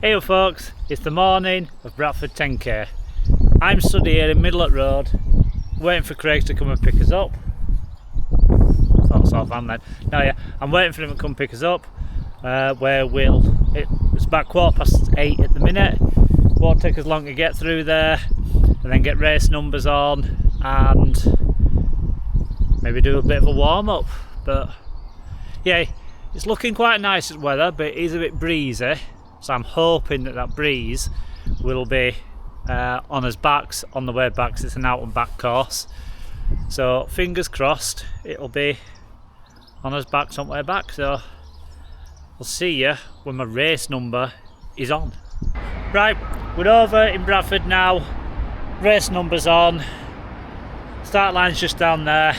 Hey folks, it's the morning of Bradford 10k. I'm stood here in Middle Road waiting for Craig to come and pick us up. Thought so, van then. No, yeah, I'm waiting for him to come pick us up. It's about 8:15 at the minute. Won't take us long to get through there and then get race numbers on and maybe do a bit of a warm up. But yeah, it's looking quite nice weather, but it is a bit breezy. So I'm hoping that breeze will be on us backs on the way back, 'cause it's an out and back course. So fingers crossed it'll be on us backs on the way back. So I'll see you when my race number is on. Right, we're over in Bradford now. Race number's on. Start line's just down there.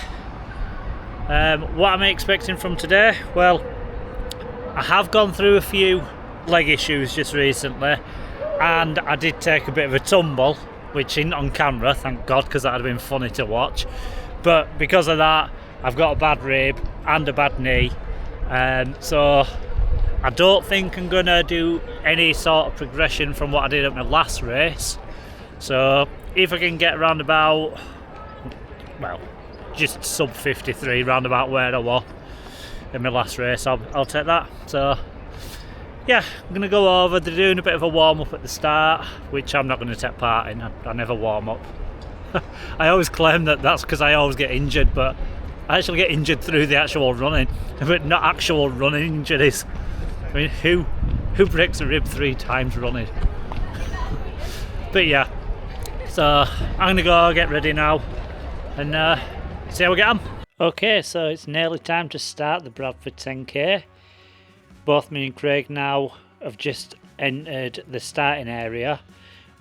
What am I expecting from today? Well, I have gone through a few leg issues just recently, and I did take a bit of a tumble, which isn't on camera, thank God, because that would have been funny to watch. But because of that, I've got a bad rib and a bad knee, so I don't think I'm gonna do any sort of progression from what I did at my last race. So if I can get around about, well, just sub 53, round about where I was in my last race, I'll take that. So yeah, I'm going to go over. They're doing a bit of a warm-up at the start, which I'm not going to take part in. I never warm up. I always claim that's because I always get injured, but I actually get injured through the actual running, but not actual running injuries. I mean, who breaks a rib 3 times running? But yeah, so I'm going to go get ready now and see how we get on. Okay, so it's nearly time to start the Bradford 10k. Both me and Craig now have just entered the starting area.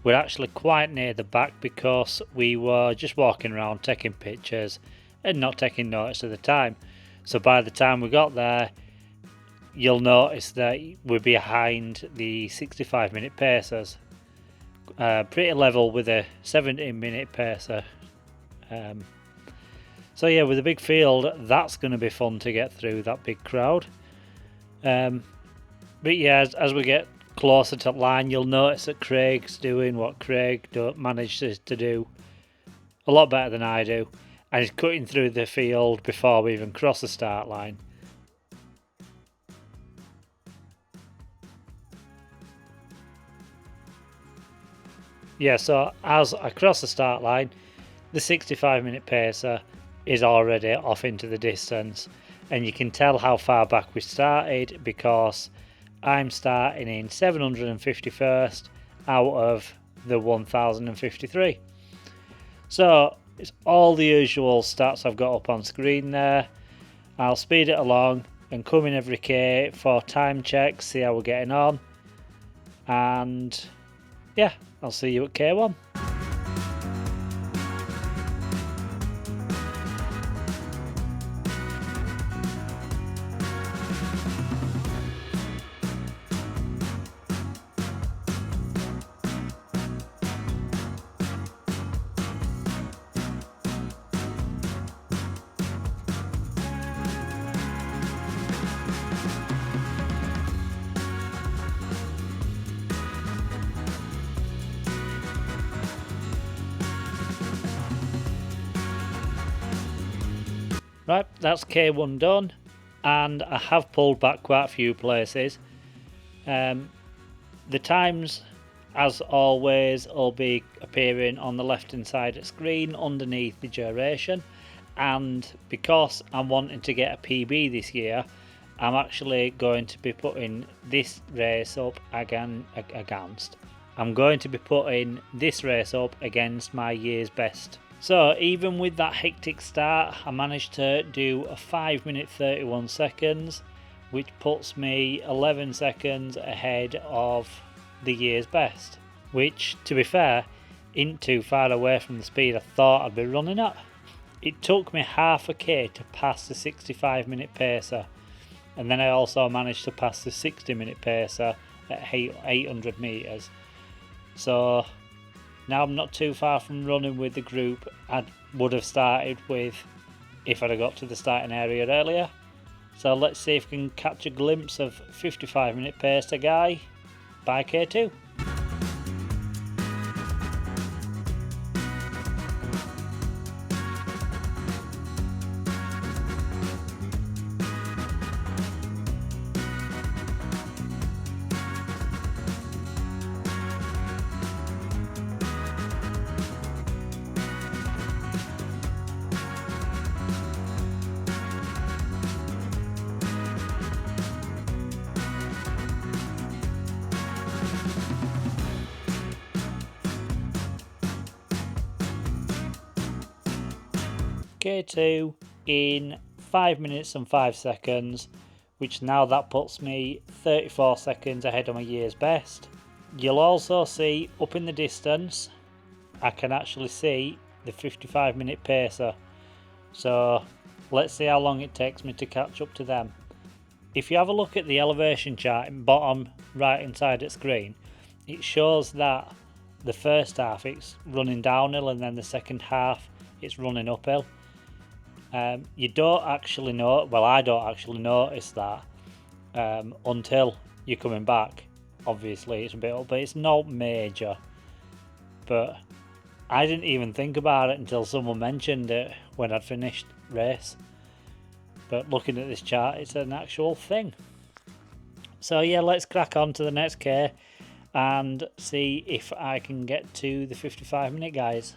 We're actually quite near the back because we were just walking around taking pictures and not taking notice of the time. So by the time we got there, you'll notice that we're behind the 65-minute pacers. Pretty level with a 17-minute pacer. So yeah, with a big field, that's going to be fun to get through that big crowd. But yeah, as we get closer to line, you'll notice that Craig's doing what Craig manages to do a lot better than I do, and he's cutting through the field before we even cross the start line. Yeah, so as I cross the start line, the 65-minute pacer is already off into the distance. And you can tell how far back we started because I'm starting in 751st out of the 1053. So it's all the usual stats I've got up on screen there. I'll speed it along and come in every K for time checks, see how we're getting on. And yeah, I'll see you at K1. Right, that's K1 done, and I have pulled back quite a few places. The times, as always, will be appearing on the left hand side of the screen underneath the duration, and because I'm wanting to get a PB this year, I'm actually going to be putting this race up against my year's best. So even with that hectic start, I managed to do a 5 minute 31 seconds, which puts me 11 seconds ahead of the year's best, which, to be fair, isn't too far away from the speed I thought I'd be running at. It took me half a K to pass the 65-minute pacer, and then I also managed to pass the 60-minute pacer at 800 metres. So now I'm not too far from running with the group I would have started with if I'd have got to the starting area earlier. So let's see if we can catch a glimpse of 55-minute pacer guy by K2. K2 in 5 minutes and 5 seconds, which now that puts me 34 seconds ahead of my year's best. You'll also see up in the distance, I can actually see the 55-minute pacer. So let's see how long it takes me to catch up to them. If you have a look at the elevation chart in bottom right hand side of the screen, it shows that the first half it's running downhill and then the second half it's running uphill. You don't actually know, well, I don't actually notice that until you're coming back. Obviously it's a bit up, but it's not major. But I didn't even think about it until someone mentioned it when I'd finished race. But looking at this chart, it's an actual thing. So yeah, let's crack on to the next K and see if I can get to the 55-minute guys.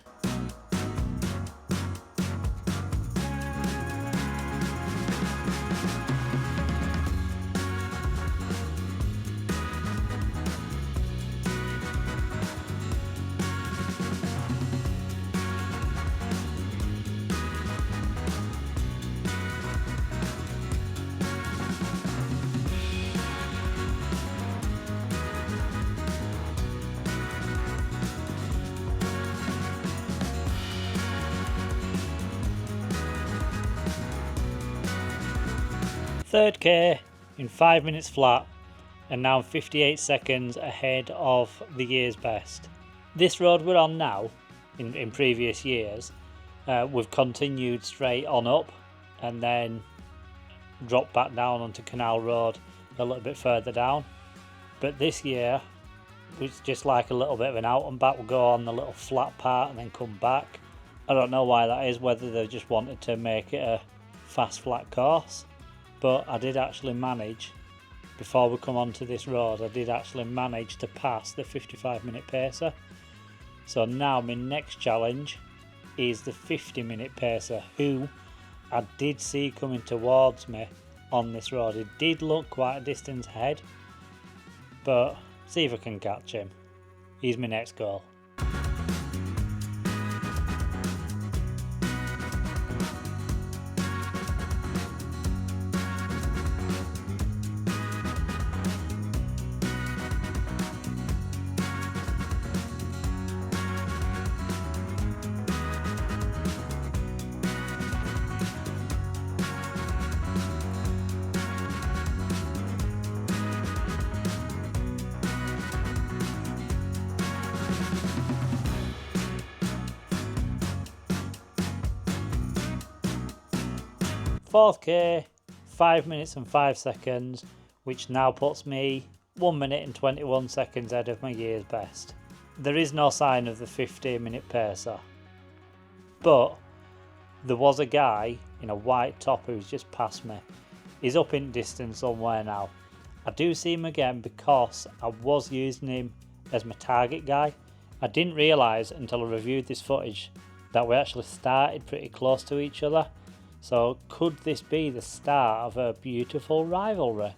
Third K in 5 minutes flat, and now I'm 58 seconds ahead of the year's best. This road we're on now, in previous years, we've continued straight on up and then dropped back down onto Canal Road a little bit further down. But this year, it's just like a little bit of an out and back. We'll go on the little flat part and then come back. I don't know why that is, whether they just wanted to make it a fast flat course. But I did actually manage, before we come onto this road, I did actually manage to pass the 55-minute pacer. So now my next challenge is the 50-minute pacer, who I did see coming towards me on this road. It did look quite a distance ahead, but see if I can catch him. He's my next goal. Fourth K, 5 minutes and 5 seconds, which now puts me 1 minute and 21 seconds ahead of my year's best. There is no sign of the 15-minute pacer, but there was a guy in a white top who's just passed me. He's up in distance somewhere now. I do see him again because I was using him as my target guy. I didn't realise until I reviewed this footage that we actually started pretty close to each other. So could this be the start of a beautiful rivalry?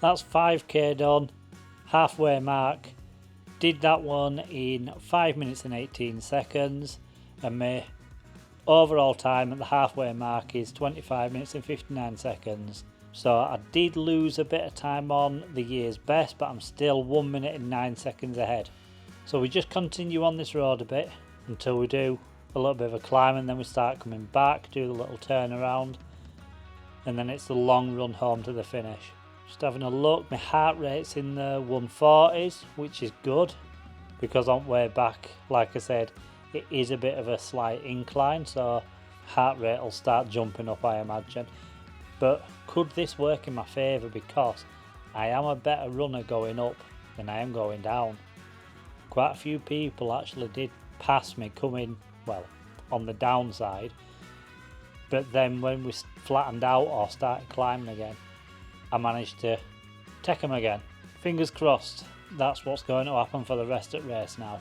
That's 5k done, halfway mark. Did that one in 5 minutes and 18 seconds, and my Overall time at the halfway mark is 25 minutes and 59 seconds. So I did lose a bit of time on the year's best, but I'm still 1 minute and 9 seconds ahead. So we just continue on this road a bit until we do a little bit of a climb, and then we start coming back, do the little turnaround, and then it's the long run home to the finish. Just having a look, my heart rate's in the 140s, which is good because on way back, like I said, it is a bit of a slight incline, so heart rate will start jumping up, I imagine. But could this work in my favour, because I am a better runner going up than I am going down. Quite a few people actually did pass me coming, well, on the downside, but then when we flattened out or started climbing again, I managed to take them again. Fingers crossed that's what's going to happen for the rest of the race now.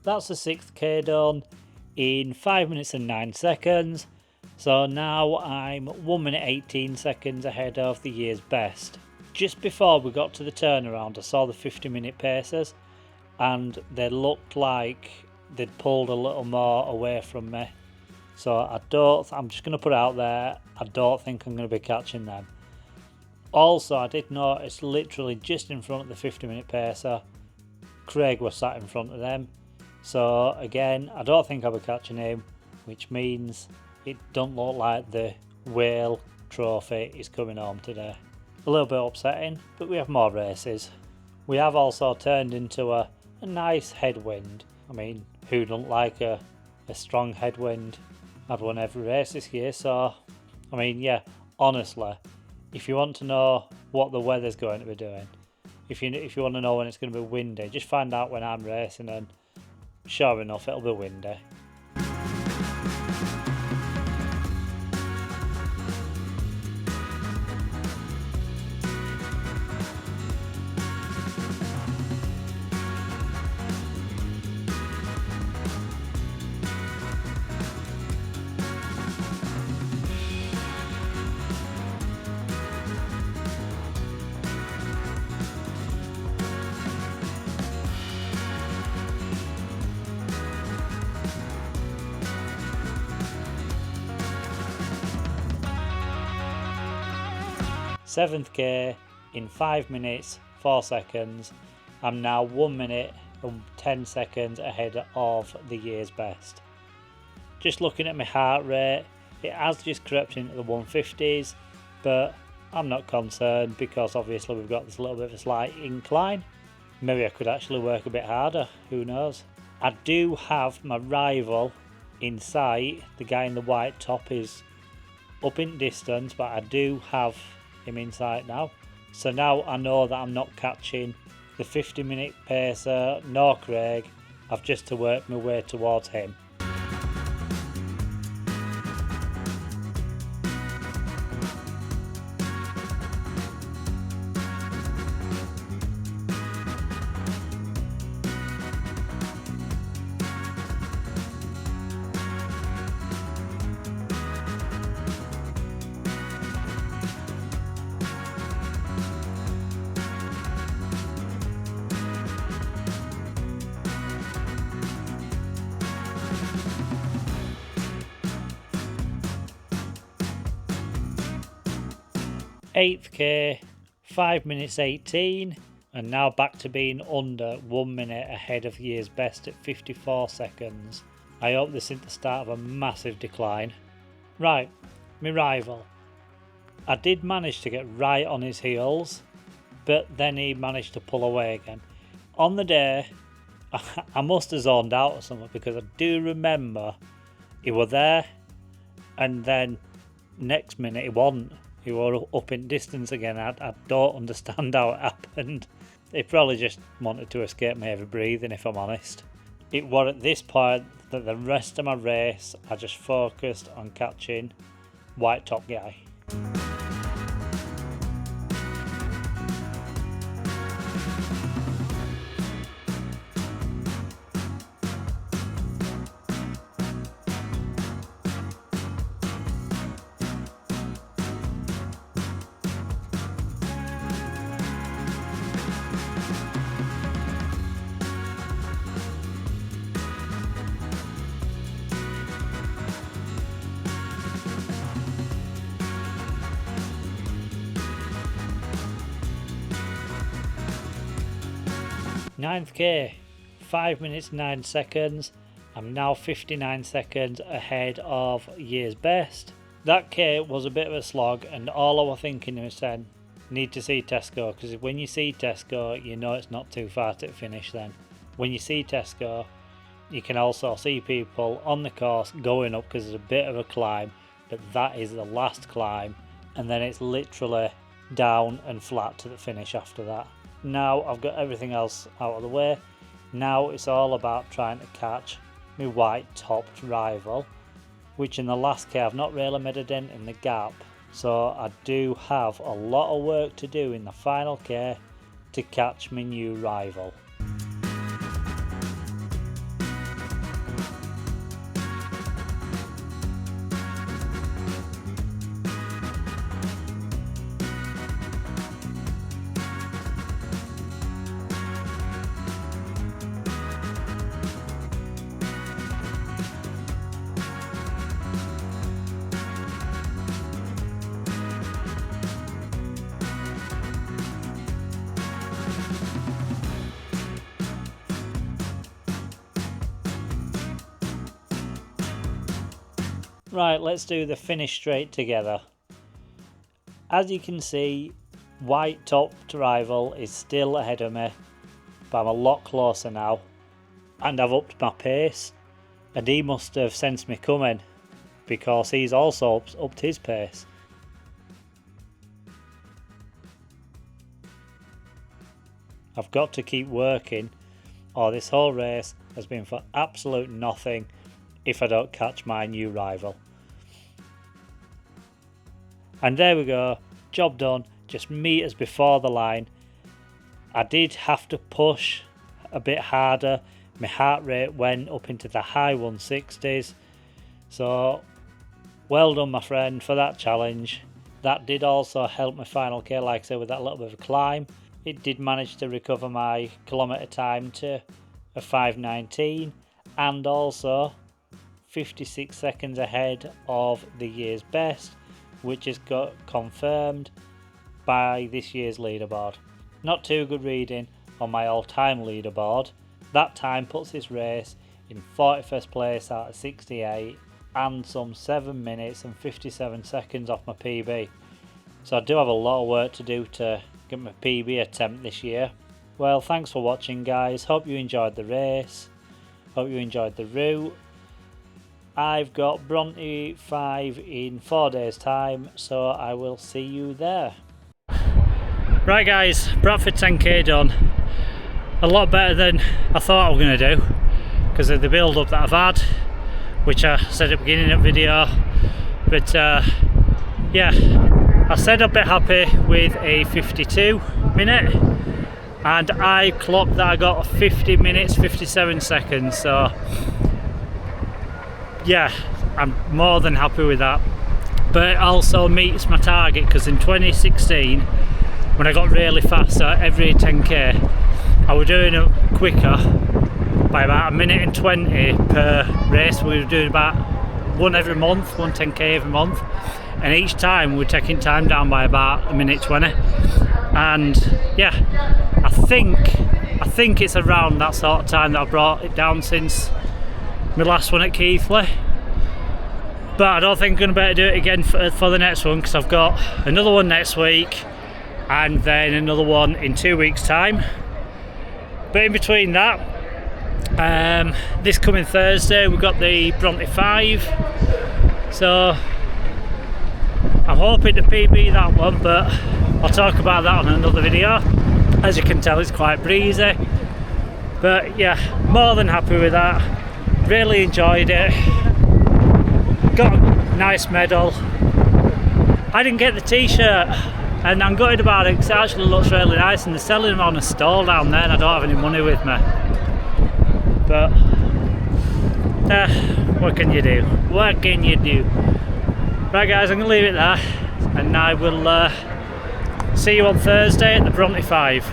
That's the 6k done in 5 minutes and 9 seconds. So now I'm 1 minute 18 seconds ahead of the year's best. Just before we got to the turnaround, I saw the 50-minute paces and they looked like they'd pulled a little more away from me. So I'm just going to put it out there, I don't think I'm going to be catching them. Also, I did notice literally just in front of the 50-minute pacer, Craig was sat in front of them. So again, I don't think I'll be catching him, which means it doesn't look like the whale trophy is coming home today. A little bit upsetting, but we have more races. We have also turned into a nice headwind. I mean, who doesn't like a strong headwind? I've won every race this year, so I mean, yeah, honestly, if you want to know what the weather's going to be doing, if you want to know when it's going to be windy, just find out when I'm racing, and sure enough, it'll be windy. Seventh K in 5 minutes 4 seconds. I'm now 1 minute and 10 seconds ahead of the year's best. Just looking at my heart rate, it has just crept into the 150s, but I'm not concerned because obviously we've got this little bit of a slight incline. Maybe I could actually work a bit harder, who knows. I do have my rival in sight. The guy in the white top is up in distance, but I do have him in sight now. So now I know that I'm not catching the 50-minute pacer nor Craig. I've just to work my way towards him. Eighth K, 5 minutes 18, and now back to being under 1 minute ahead of the year's best at 54 seconds. I hope this isn't the start of a massive decline. Right, my rival. I did manage to get right on his heels, but then he managed to pull away again. On the day, I must have zoned out or something, because I do remember he was there, and then next minute he wasn't. He were up in distance again. I don't understand how it happened. He probably just wanted to escape my heavy breathing, if I'm honest. It was at this point that the rest of my race I just focused on catching white top guy. Ninth K, 5 minutes 9 seconds. I'm now 59 seconds ahead of year's best. That K was a bit of a slog, and all I was thinking was saying, need to see Tesco, because when you see Tesco, you know it's not too far to finish then. When you see Tesco, you can also see people on the course going up because it's a bit of a climb, but that is the last climb, and then it's literally down and flat to the finish after that. Now I've got everything else out of the way. Now it's all about trying to catch my white topped rival, which in the last K I've not really made a dent in the gap, so I do have a lot of work to do in the final K to catch my new rival. Right, let's do the finish straight together. As you can see, white topped rival is still ahead of me, but I'm a lot closer now, and I've upped my pace, and he must have sensed me coming because he's also upped his pace. I've got to keep working, or this whole race has been for absolute nothing if I don't catch my new rival. And there we go, job done, just meters before the line. I did have to push a bit harder, my heart rate went up into the high 160s, so well done my friend for that challenge. That did also help my final K, like I said, with that little bit of a climb. It did manage to recover my kilometre time to a 5:19, and also 56 seconds ahead of the year's best, which has got confirmed by this year's leaderboard. Not too good reading on my all-time leaderboard. That time puts this race in 41st place out of 68 and some 7 minutes and 57 seconds off my PB. So I do have a lot of work to do to get my PB attempt this year. Well, thanks for watching guys, hope you enjoyed the race, hope you enjoyed the route. I've got Bronte 5 in 4 days time, so I will see you there. Right guys, Bradford 10k done. A lot better than I thought I was going to do because of the build up that I've had, which I said at the beginning of the video. But yeah, I said I'd be happy with a 52 minute, and I clocked that I got 50 minutes 57 seconds, so yeah, I'm more than happy with that. But it also meets my target, because in 2016 when I got really fast at every 10k, I was doing it quicker by about 1:20 per race. We were doing about one every month, one 10k every month, and each time we were taking time down by about 1:20. And yeah, I think it's around that sort of time that I brought it down since my last one at Keighley. But I don't think I'm going to be able to do it again for the next one, because I've got another one next week and then another one in 2 weeks time. But in between that, this coming Thursday we've got the Bronte 5, so I'm hoping to PB that one, but I'll talk about that on another video. As you can tell, it's quite breezy, but yeah, more than happy with that. Really enjoyed it. Got a nice medal. I didn't get the t-shirt, and I'm gutted about it because it actually looks really nice, and they're selling them on a stall down there and I don't have any money with me. But what can you do? What can you do? Right guys, I'm going to leave it there, and I will see you on Thursday at the Bronte 5.